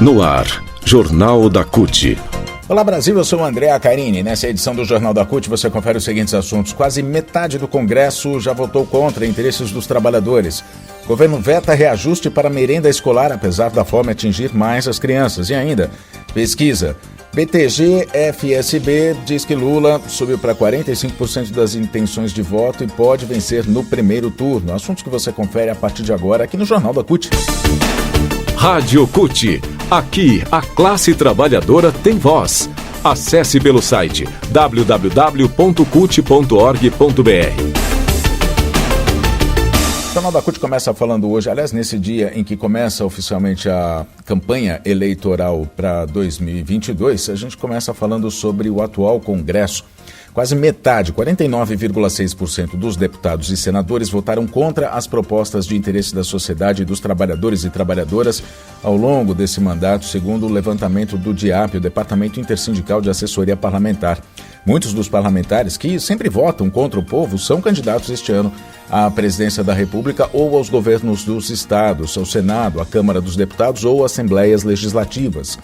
No ar, Jornal da CUT. Olá Brasil, eu sou o André Acarini. Nessa edição do Jornal da CUT você confere os seguintes assuntos. Quase metade do Congresso já votou contra interesses dos trabalhadores. O governo veta reajuste para merenda escolar, apesar da fome atingir mais as crianças. E ainda, pesquisa. BTG-FSB diz que Lula subiu para 45% das intenções de voto e pode vencer no primeiro turno. Assuntos que você confere a partir de agora aqui no Jornal da CUT. Rádio CUT. Aqui, a classe trabalhadora tem voz. Acesse pelo site www.cut.org.br. O Jornal da CUT começa falando hoje, aliás, nesse dia em que começa oficialmente a campanha eleitoral para 2022, a gente começa falando sobre o atual Congresso. Quase metade, 49,6% dos deputados e senadores votaram contra as propostas de interesse da sociedade e dos trabalhadores e trabalhadoras ao longo desse mandato, segundo o levantamento do DIAP, o Departamento Intersindical de Assessoria Parlamentar. Muitos dos parlamentares que sempre votam contra o povo são candidatos este ano à presidência da República ou aos governos dos estados, ao Senado, à Câmara dos Deputados ou assembleias legislativas.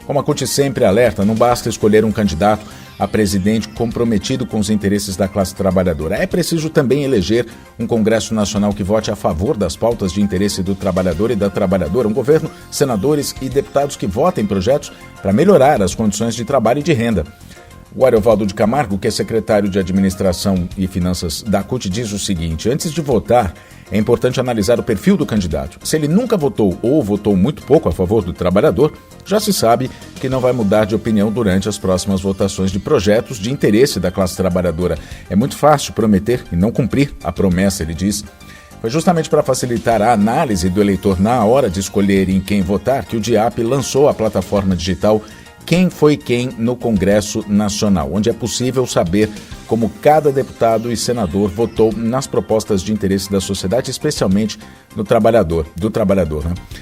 Como a CUT sempre alerta, não basta escolher um candidato a presidente comprometido com os interesses da classe trabalhadora. É preciso também eleger um Congresso Nacional que vote a favor das pautas de interesse do trabalhador e da trabalhadora, um governo, senadores e deputados que votem projetos para melhorar as condições de trabalho e de renda. O Ariovaldo de Camargo, que é secretário de Administração e Finanças da CUT, diz o seguinte: antes de votar, é importante analisar o perfil do candidato. Se ele nunca votou ou votou muito pouco a favor do trabalhador, já se sabe que não vai mudar de opinião durante as próximas votações de projetos de interesse da classe trabalhadora. É muito fácil prometer e não cumprir a promessa, ele diz. Foi justamente para facilitar a análise do eleitor na hora de escolher em quem votar que o DIAP lançou a plataforma digital Quem Foi Quem no Congresso Nacional, onde é possível saber como cada deputado e senador votou nas propostas de interesse da sociedade, especialmente do trabalhador.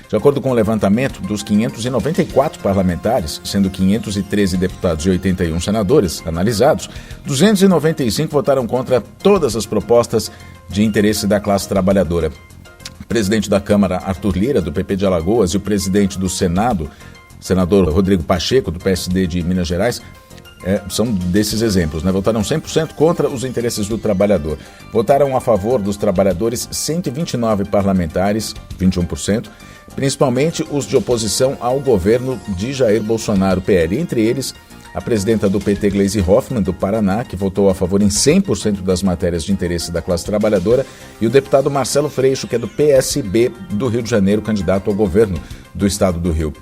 De acordo com o levantamento, dos 594 parlamentares, sendo 513 deputados e 81 senadores analisados, 295 votaram contra todas as propostas de interesse da classe trabalhadora. O presidente da Câmara, Arthur Lira, do PP de Alagoas, e o presidente do Senado, senador Rodrigo Pacheco, do PSD de Minas Gerais, são desses exemplos, né? Votaram 100% contra os interesses do trabalhador. Votaram a favor dos trabalhadores 129 parlamentares, 21%, principalmente os de oposição ao governo de Jair Bolsonaro, PL. Entre eles, a presidenta do PT, Gleisi Hoffmann, do Paraná, que votou a favor em 100% das matérias de interesse da classe trabalhadora, e o deputado Marcelo Freixo, que é do PSB do Rio de Janeiro, candidato ao governo do estado do Rio.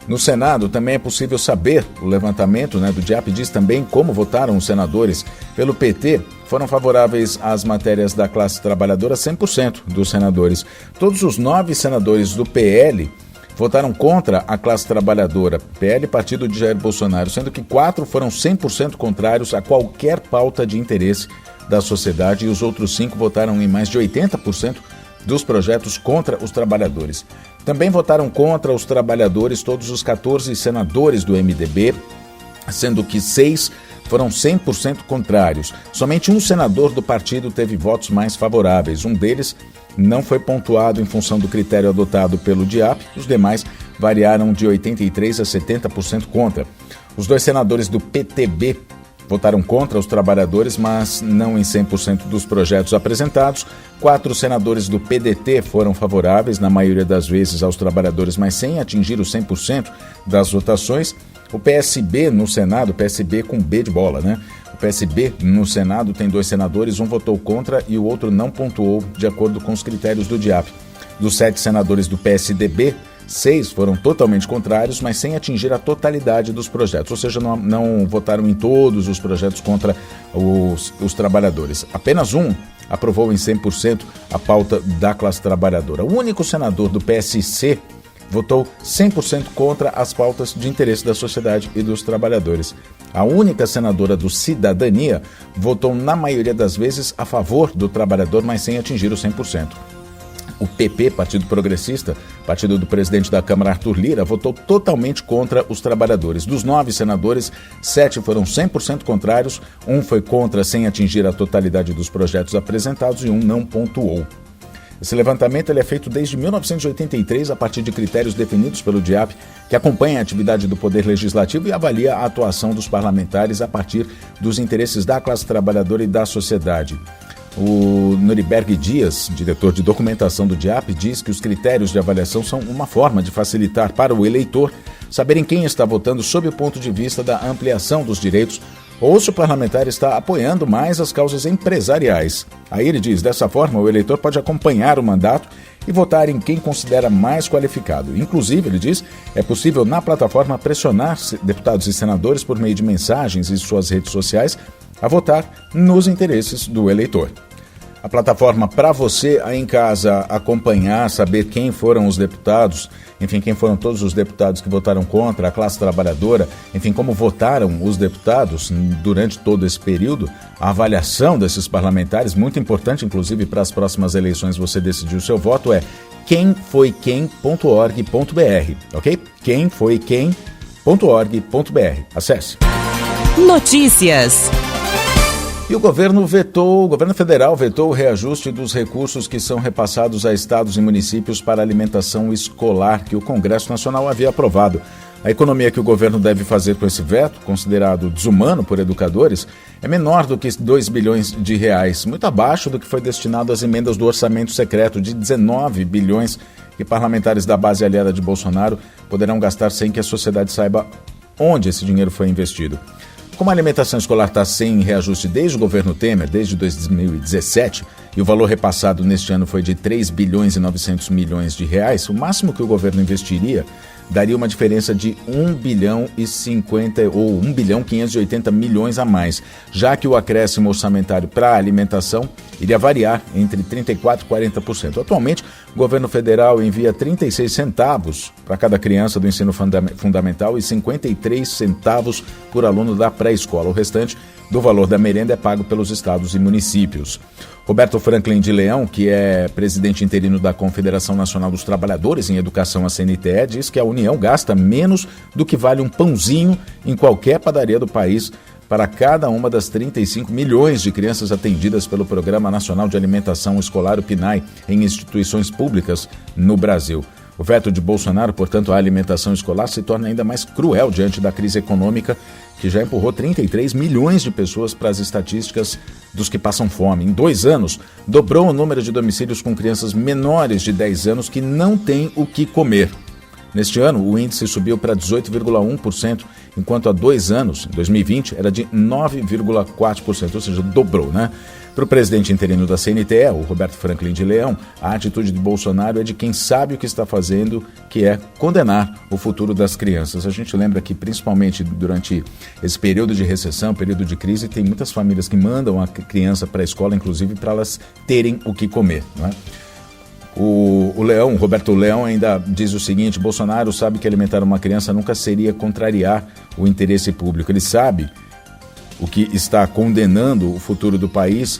No Senado também é possível saber, o levantamento do DIAP diz também como votaram os senadores. Pelo PT, foram favoráveis às matérias da classe trabalhadora 100% dos senadores. Todos os 9 senadores do PL votaram contra a classe trabalhadora, PL, partido de Jair Bolsonaro, sendo que 4 foram 100% contrários a qualquer pauta de interesse da sociedade e os outros 5 votaram em mais de 80% dos projetos contra os trabalhadores. Também votaram contra os trabalhadores todos os 14 senadores do MDB, sendo que 6 foram 100% contrários. Somente um senador do partido teve votos mais favoráveis. Um deles não foi pontuado em função do critério adotado pelo DIAP. Os demais variaram de 83% a 70% contra. Os 2 senadores do PTB votaram contra os trabalhadores, mas não em 100% dos projetos apresentados. 4 senadores do PDT foram favoráveis, na maioria das vezes, aos trabalhadores, mas sem atingir os 100% das votações. O PSB no Senado, PSB com B de bola, né? O PSB no Senado tem 2 senadores, um votou contra e o outro não pontuou, de acordo com os critérios do DIAP. Dos 7 senadores do PSDB, 6 foram totalmente contrários, mas sem atingir a totalidade dos projetos, ou seja, não votaram em todos os projetos contra os trabalhadores. Apenas um aprovou em 100% a pauta da classe trabalhadora. O único senador do PSC votou 100% contra as pautas de interesse da sociedade e dos trabalhadores. A única senadora do Cidadania votou, na maioria das vezes, a favor do trabalhador, mas sem atingir os 100%. O PP, Partido Progressista, partido do presidente da Câmara, Arthur Lira, votou totalmente contra os trabalhadores. Dos 9 senadores, 7 foram 100% contrários, um foi contra sem atingir a totalidade dos projetos apresentados e um não pontuou. Esse levantamento ele é feito desde 1983 a partir de critérios definidos pelo DIAP, que acompanha a atividade do Poder Legislativo e avalia a atuação dos parlamentares a partir dos interesses da classe trabalhadora e da sociedade. O Nuriberg Dias, diretor de documentação do DIAP, diz que os critérios de avaliação são uma forma de facilitar para o eleitor saberem quem está votando sob o ponto de vista da ampliação dos direitos ou se o parlamentar está apoiando mais as causas empresariais. Aí ele diz, dessa forma, o eleitor pode acompanhar o mandato e votar em quem considera mais qualificado. Inclusive, ele diz, é possível na plataforma pressionar deputados e senadores por meio de mensagens em suas redes sociais a votar nos interesses do eleitor. A plataforma para você aí em casa acompanhar, saber quem foram os deputados, enfim, quem foram todos os deputados que votaram contra a classe trabalhadora, enfim, como votaram os deputados durante todo esse período, a avaliação desses parlamentares, muito importante, inclusive, para as próximas eleições você decidir o seu voto, é quemfoiquem.org.br, ok? quemfoiquem.org.br. Acesse. Notícias. E o governo federal vetou o reajuste dos recursos que são repassados a estados e municípios para alimentação escolar que o Congresso Nacional havia aprovado. A economia que o governo deve fazer com esse veto, considerado desumano por educadores, é menor do que 2 bilhões de reais, muito abaixo do que foi destinado às emendas do orçamento secreto de 19 bilhões que parlamentares da base aliada de Bolsonaro poderão gastar sem que a sociedade saiba onde esse dinheiro foi investido. Como a alimentação escolar está sem reajuste desde o governo Temer, desde 2017, e o valor repassado neste ano foi de 3 bilhões e 900 milhões de reais, o máximo que o governo investiria daria uma diferença de 1 bilhão 580 milhões a mais, já que o acréscimo orçamentário para a alimentação iria variar entre 34% e 40%. Atualmente, o governo federal envia 36 centavos para cada criança do ensino fundamental e 53 centavos por aluno da pré-escola. O restante do valor da merenda é pago pelos estados e municípios. Roberto Franklin de Leão, que é presidente interino da Confederação Nacional dos Trabalhadores em Educação, a CNTE, diz que a União gasta menos do que vale um pãozinho em qualquer padaria do país para cada uma das 35 milhões de crianças atendidas pelo Programa Nacional de Alimentação Escolar, o PNAE, em instituições públicas no Brasil. O veto de Bolsonaro, portanto, à alimentação escolar se torna ainda mais cruel diante da crise econômica que já empurrou 33 milhões de pessoas para as estatísticas dos que passam fome. Em 2 anos, dobrou o número de domicílios com crianças menores de 10 anos que não têm o que comer. Neste ano, o índice subiu para 18,1%, enquanto há 2 anos, em 2020, era de 9,4%, ou seja, dobrou, né? Para o presidente interino da CNTE, o Roberto Franklin de Leão, a atitude de Bolsonaro é de quem sabe o que está fazendo, que é condenar o futuro das crianças. A gente lembra que, principalmente durante esse período de recessão, período de crise, tem muitas famílias que mandam a criança para a escola, inclusive para elas terem o que comer, não é? O Roberto Leão ainda diz o seguinte: Bolsonaro sabe que alimentar uma criança nunca seria contrariar o interesse público. Ele sabe o que está condenando o futuro do país,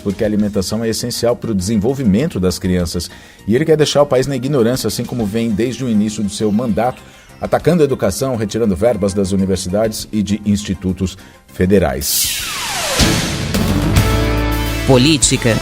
porque a alimentação é essencial para o desenvolvimento das crianças. E ele quer deixar o país na ignorância, assim como vem desde o início do seu mandato, atacando a educação, retirando verbas das universidades e de institutos federais. Política.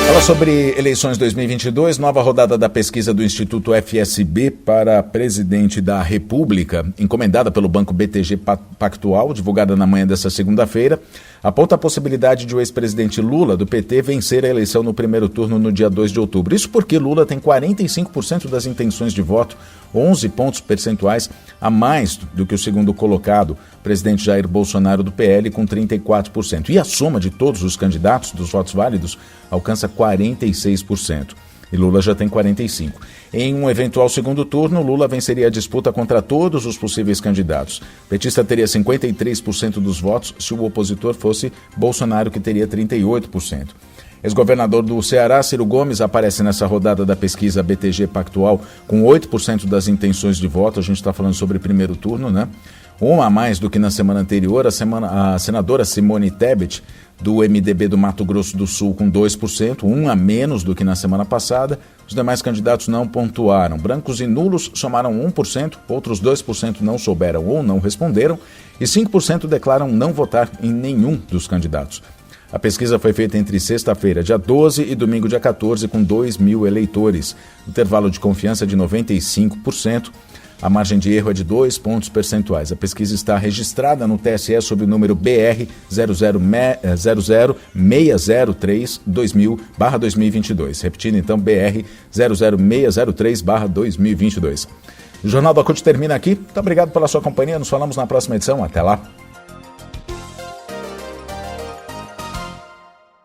Fala sobre eleições 2022, nova rodada da pesquisa do Instituto FSB para presidente da República, encomendada pelo Banco BTG Pactual, divulgada na manhã desta segunda-feira, aponta a possibilidade de o ex-presidente Lula, do PT, vencer a eleição no primeiro turno no dia 2 de outubro. Isso porque Lula tem 45% das intenções de voto, 11 pontos percentuais a mais do que o segundo colocado, o presidente Jair Bolsonaro, do PL, com 34%. E a soma de todos os candidatos dos votos válidos alcança 46%. E Lula já tem 45%. Em um eventual segundo turno, Lula venceria a disputa contra todos os possíveis candidatos. O petista teria 53% dos votos se o opositor fosse Bolsonaro, que teria 38%. Ex-governador do Ceará, Ciro Gomes, aparece nessa rodada da pesquisa BTG Pactual com 8% das intenções de voto. A gente está falando sobre primeiro turno, né? Uma a mais do que na semana anterior. A senadora Simone Tebet, do MDB do Mato Grosso do Sul, com 2%, um a menos do que na semana passada. Os demais candidatos não pontuaram. Brancos e nulos somaram 1%, outros 2% não souberam ou não responderam, e 5% declaram não votar em nenhum dos candidatos. A pesquisa foi feita entre sexta-feira, dia 12, e domingo, dia 14, com 2.000 eleitores. O intervalo de confiança é de 95%. A margem de erro é de 2 pontos percentuais. A pesquisa está registrada no TSE sob o número BR 00603-2000/2022. Repetindo, então, BR 00603/2022. O Jornal da CUT termina aqui. Muito obrigado pela sua companhia. Nos falamos na próxima edição. Até lá.